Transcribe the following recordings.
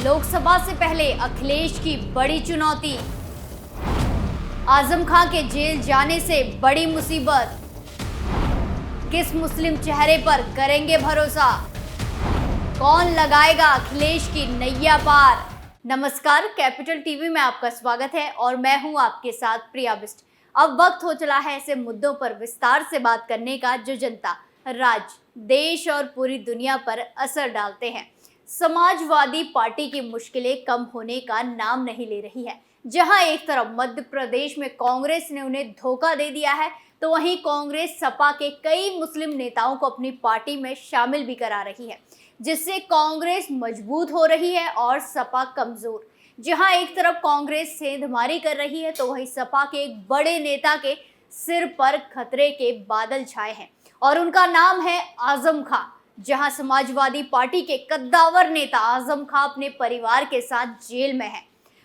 लोकसभा से पहले अखिलेश की बड़ी चुनौती। आजम खां के जेल जाने से बड़ी मुसीबत। किस मुस्लिम चेहरे पर करेंगे भरोसा? कौन लगाएगा अखिलेश की नैया पार? नमस्कार, कैपिटल टीवी में आपका स्वागत है और मैं हूं आपके साथ प्रिया बिस्ट। अब वक्त हो चला है ऐसे मुद्दों पर विस्तार से बात करने का जो जनता, राज्य, देश और पूरी दुनिया पर असर डालते हैं। समाजवादी पार्टी की मुश्किलें कम होने का नाम नहीं ले रही है। जहां एक तरफ मध्य प्रदेश में कांग्रेस ने उन्हें धोखा दे दिया है, तो वहीं कांग्रेस सपा के कई मुस्लिम नेताओं को अपनी पार्टी में शामिल भी करा रही है, जिससे कांग्रेस मजबूत हो रही है और सपा कमजोर। जहां एक तरफ कांग्रेस सेंधमारी कर रही है, तो वहीं सपा के एक बड़े नेता के सिर पर खतरे के बादल छाए हैं और उनका नाम है आजम खां। जहां समाजवादी पार्टी के कद्दावर नेता आजम खां अपने परिवार के साथ जेल में है।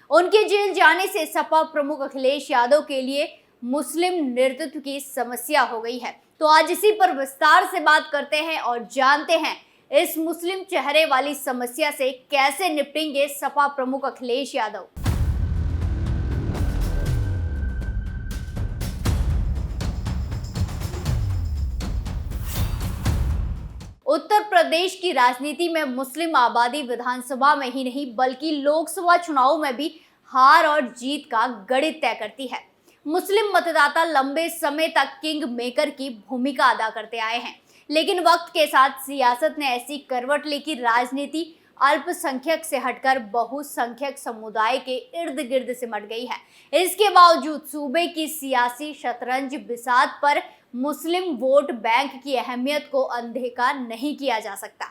उनके जेल जाने से सपा प्रमुख अखिलेश यादव के लिए मुस्लिम नेतृत्व की समस्या हो गई है। तो आज इसी पर विस्तार से बात करते हैं और जानते हैं इस मुस्लिम चेहरे वाली समस्या से कैसे निपटेंगे सपा प्रमुख अखिलेश यादव। उत्तर प्रदेश की राजनीति में मुस्लिम आबादी विधानसभा में ही नहीं बल्कि लोकसभा चुनाव में भी हार और जीत का गणित तय करती है। मुस्लिम मतदाता लंबे समय तक किंग मेकर की भूमिका अदा करते आए हैं, लेकिन वक्त के साथ सियासत ने ऐसी करवट ली कि राजनीति अल्पसंख्यक से हटकर बहुसंख्यक समुदाय के इर्द गिर्द सिमट गई है। इसके बावजूद सूबे की सियासी शतरंज बिसात पर मुस्लिम वोट बैंक की अहमियत को अनदेखा नहीं किया जा सकता।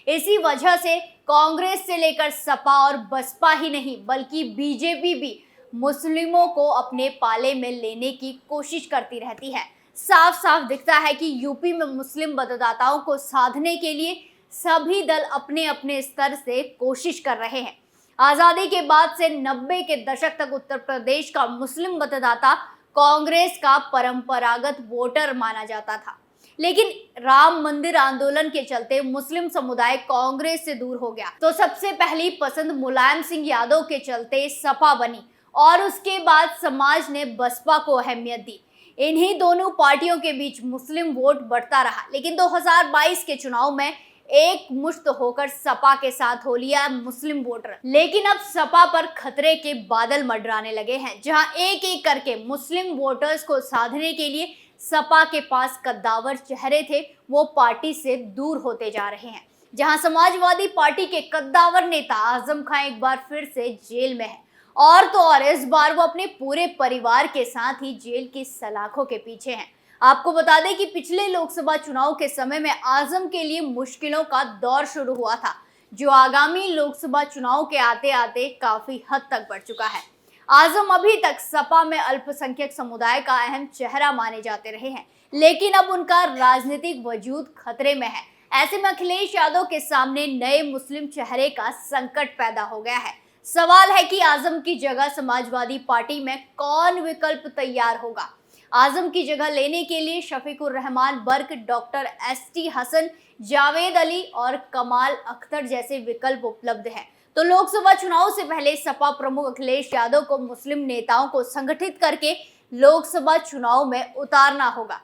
इसी वजह से कांग्रेस से लेकर सपा और बसपा ही नहीं बल्कि बीजेपी भी मुस्लिमों को अपने पाले में लेने की कोशिश करती रहती है। साफ साफ दिखता है कि यूपी में मुस्लिम मतदाताओं को साधने के लिए सभी दल अपने अपने स्तर से कोशिश कर रहे हैं। आजादी के बाद से 90 के दशक तक उत्तर प्रदेश का मुस्लिम मतदाता कांग्रेस का परंपरागत वोटर माना जाता था, लेकिन राम मंदिर आंदोलन के चलते मुस्लिम समुदाय कांग्रेस से दूर हो गया। तो सबसे पहली पसंद मुलायम सिंह यादव के चलते सपा बनी और उसके बाद समाज ने बसपा को अहमियत दी। इन्हीं दोनों पार्टियों के बीच मुस्लिम वोट बढ़ता रहा, लेकिन 2022 के चुनाव में एक मुश्त होकर सपा के साथ हो लिया मुस्लिम वोटर। लेकिन अब सपा पर खतरे के बादल मंडराने लगे हैं, जहां एक एक करके मुस्लिम वोटर्स को साधने के लिए सपा के पास कद्दावर चेहरे थे, वो पार्टी से दूर होते जा रहे हैं। जहां समाजवादी पार्टी के कद्दावर नेता आजम खां एक बार फिर से जेल में है और तो और इस बार वो अपने पूरे परिवार के साथ ही जेल की सलाखों के पीछे हैं। आपको बता दें कि पिछले लोकसभा चुनाव के समय में आजम के लिए मुश्किलों का दौर शुरू हुआ था, जो आगामी लोकसभा चुनाव के आते आते काफी हद तक बढ़ चुका है। आजम अभी तक सपा में अल्पसंख्यक समुदाय का अहम चेहरा माने जाते रहे हैं, लेकिन अब उनका राजनीतिक वजूद खतरे में है। ऐसे में अखिलेश यादव के सामने नए मुस्लिम चेहरे का संकट पैदा हो गया है। सवाल है कि आजम की जगह समाजवादी पार्टी में कौन विकल्प तैयार होगा? आजम की जगह लेने के लिए शफीकुर रहमान बर्क, डॉक्टर एसटी हसन, जावेद अली और कमाल अख्तर जैसे विकल्प उपलब्ध हैं। तो लोकसभा चुनाव से पहले सपा प्रमुख अखिलेश यादव को मुस्लिम नेताओं को संगठित करके लोकसभा चुनाव में उतारना होगा।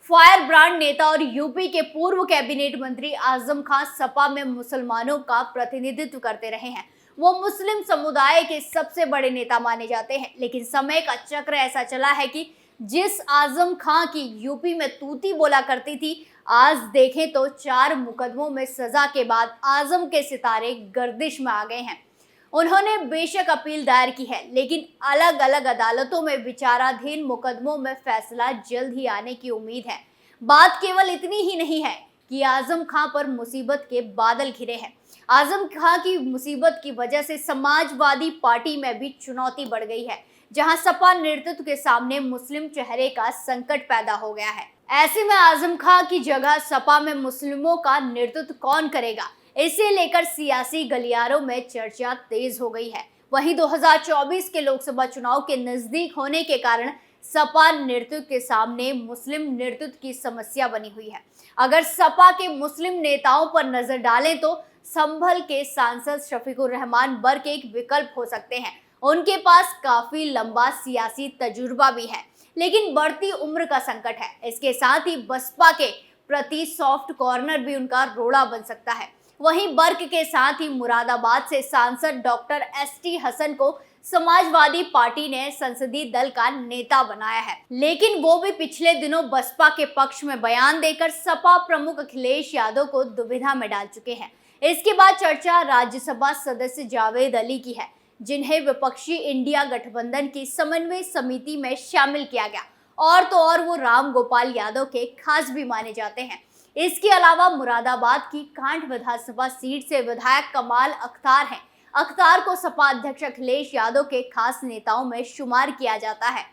फायर ब्रांड नेता और यूपी के पूर्व कैबिनेट मंत्री आजम खां सपा में मुसलमानों का प्रतिनिधित्व करते रहे हैं। वो मुस्लिम समुदाय के सबसे बड़े नेता माने जाते हैं, लेकिन समय का चक्र ऐसा चला है कि जिस आजम खां की यूपी में तूती बोला करती थी, आज देखें तो 4 मुकदमों में सजा के बाद आजम के सितारे गर्दिश में आ गए हैं। उन्होंने बेशक अपील दायर की है, लेकिन अलग अलग अदालतों में विचाराधीन मुकदमों में फैसला जल्द ही आने की उम्मीद है। बात केवल इतनी ही नहीं है कि आजम खां पर मुसीबत के बादल घिरे हैं। आजम खां की मुसीबत की वजह से समाजवादी पार्टी में भी चुनौती बढ़ गई है, जहां सपा नेतृत्व के सामने मुस्लिम चेहरे का संकट पैदा हो गया है। ऐसे में आजम खां की जगह सपा में मुस्लिमों का नेतृत्व कौन करेगा, इसे लेकर सियासी गलियारों में चर्चा तेज हो गई है। वहीं 2024 के लोकसभा चुनाव के नजदीक होने के कारण सपा नेतृत्व के सामने मुस्लिम नेतृत्व की समस्या बनी हुई है। अगर सपा के मुस्लिम नेताओं पर नजर डालें तो संभल के सांसद शफीकुर रहमान बर्क एक विकल्प हो सकते हैं। उनके पास काफी लंबा सियासी तजुर्बा भी है, लेकिन बढ़ती उम्र का संकट है। इसके साथ ही बसपा के प्रति सॉफ्ट कॉर्नर भी उनका रोड़ा बन सकता है। वहीं बर्क के साथ ही मुरादाबाद से सांसद डॉक्टर एसटी हसन को समाजवादी पार्टी ने संसदीय दल का नेता बनाया है, लेकिन वो भी पिछले दिनों बसपा के पक्ष में बयान देकर सपा प्रमुख अखिलेश यादव को दुविधा में डाल चुके हैं। इसके बाद चर्चा राज्यसभा सदस्य जावेद अली की है, जिन्हें विपक्षी इंडिया गठबंधन की समन्वय समिति में शामिल किया गया। और तो और वो राम गोपाल यादव के खास भी माने जाते हैं। इसके अलावा मुरादाबाद की कांठ विधानसभा सीट से विधायक कमाल अख्तार हैं। अख्तार को सपा अध्यक्ष अखिलेश यादव के खास नेताओं में शुमार किया जाता है।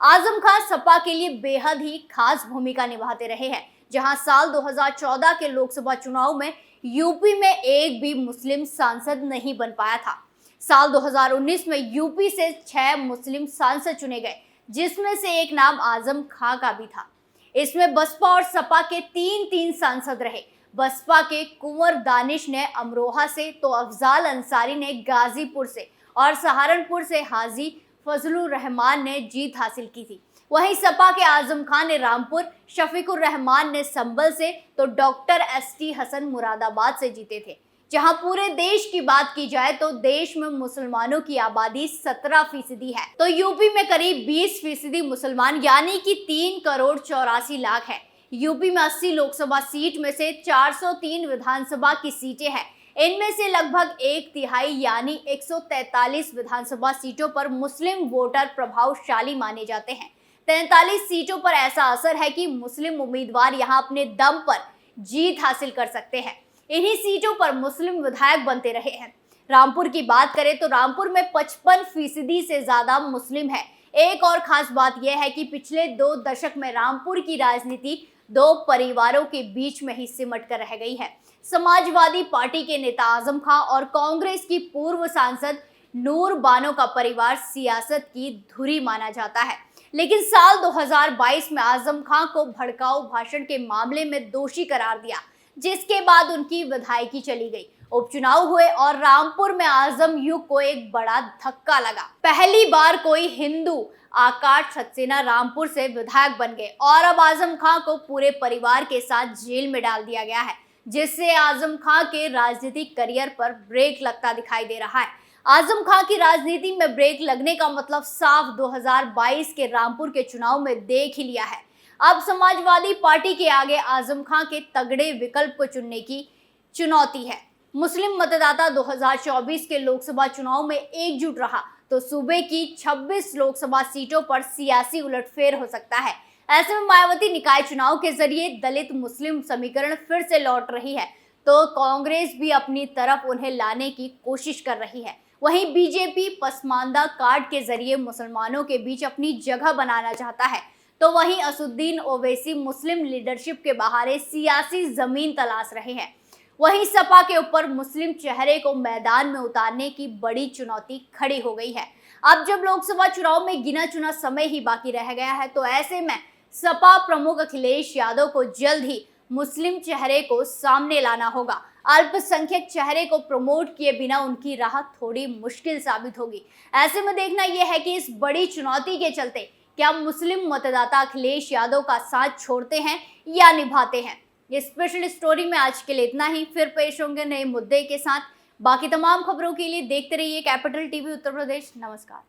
आजम खान सपा के लिए बेहद ही खास भूमिका निभाते रहे हैं, जहां साल 2014 के लोकसभा चुनाव में यूपी में एक भी मुस्लिम सांसद नहीं बन पाया था। साल 2019 में यूपी से 6 मुस्लिम सांसद चुने गए, जिसमें से एक नाम आजम खां का भी था। इसमें बसपा और सपा के 3-3 सांसद रहे। बसपा के कुंवर दानिश ने अमरोहा से, तो अफजाल अंसारी ने गाजीपुर से और सहारनपुर से हाजी फजलुर रहमान ने जीत हासिल की थी। वहीं सपा के आजम खान ने रामपुर, शफीकुर रहमान ने संभल से, तो डॉक्टर एसटी हसन मुरादाबाद से जीते थे। जहां पूरे देश की बात की जाए तो देश में मुसलमानों की आबादी 17% है, तो यूपी में करीब 20% मुसलमान यानी कि 3 करोड़ 84 लाख है। यूपी में 80 लोकसभा सीट में से 403 विधानसभा की सीटें हैं। इनमें से लगभग 1/3 यानी 143 विधानसभा सीटों पर मुस्लिम वोटर प्रभावशाली माने जाते हैं। 43 सीटों पर ऐसा असर है कि मुस्लिम उम्मीदवार यहां अपने दम पर जीत हासिल कर सकते हैं। इन्हीं सीटों पर मुस्लिम विधायक बनते रहे हैं। रामपुर की बात करें तो रामपुर में 55% से ज्यादा मुस्लिम है। एक और खास बात यह है कि पिछले 2 दशक में रामपुर की राजनीति 2 परिवारों के बीच में ही सिमट कर रह गई है। समाजवादी पार्टी के नेता आजम खां और कांग्रेस की पूर्व सांसद नूर बानो का परिवार सियासत की धुरी माना जाता है, लेकिन साल 2022 में आजम खां को भड़काऊ भाषण के मामले में दोषी करार दिया, जिसके बाद उनकी विधायकी चली गई। उपचुनाव हुए और रामपुर में आजम युग को एक बड़ा धक्का लगा। पहली बार कोई हिंदू आकाश सक्सेना रामपुर से विधायक बन गए और अब आजम खां को पूरे परिवार के साथ जेल में डाल दिया गया है, जिससे आजम खां के राजनीतिक करियर पर ब्रेक लगता दिखाई दे रहा है। आजम खां की राजनीति में ब्रेक लगने का मतलब साफ 2022 के रामपुर के चुनाव में देख ही लिया है। अब समाजवादी पार्टी के आगे आजम खां के तगड़े विकल्प को चुनने की चुनौती है। मुस्लिम मतदाता 2024 के लोकसभा चुनाव में एकजुट रहा तो सूबे की 26 लोकसभा सीटों पर सियासी उलटफेर हो सकता है। ऐसे में मायावती निकाय चुनाव के जरिए दलित मुस्लिम समीकरण फिर से लौट रही है, तो कांग्रेस भी अपनी तरफ उन्हें लाने की कोशिश कर रही है। वहीं बीजेपी पसमानदा कार्ड के जरिए मुसलमानों के बीच अपनी जगह बनाना चाहता है, तो वहीं असुद्दीन ओवैसी मुस्लिम लीडरशिप के बहारे सियासी जमीन तलाश रहे हैं। वहीं सपा के ऊपर मुस्लिम चेहरे को मैदान में उतारने की बड़ी चुनौती खड़ी हो गई है। अब जब लोकसभा चुनाव में गिना चुना समय ही बाकी रह गया है, तो ऐसे में सपा प्रमुख अखिलेश यादव को जल्द ही मुस्लिम चेहरे को सामने लाना होगा। अल्पसंख्यक चेहरे को प्रमोट किए बिना उनकी राह थोड़ी मुश्किल साबित होगी। ऐसे में देखना यह है कि इस बड़ी चुनौती के चलते क्या मुस्लिम मतदाता अखिलेश यादव का साथ छोड़ते हैं या निभाते हैं। ये स्पेशल स्टोरी में आज के लिए इतना ही। फिर पेश होंगे नए मुद्दे के साथ। बाकी तमाम खबरों के लिए देखते रहिए कैपिटल टीवी उत्तर प्रदेश। नमस्कार।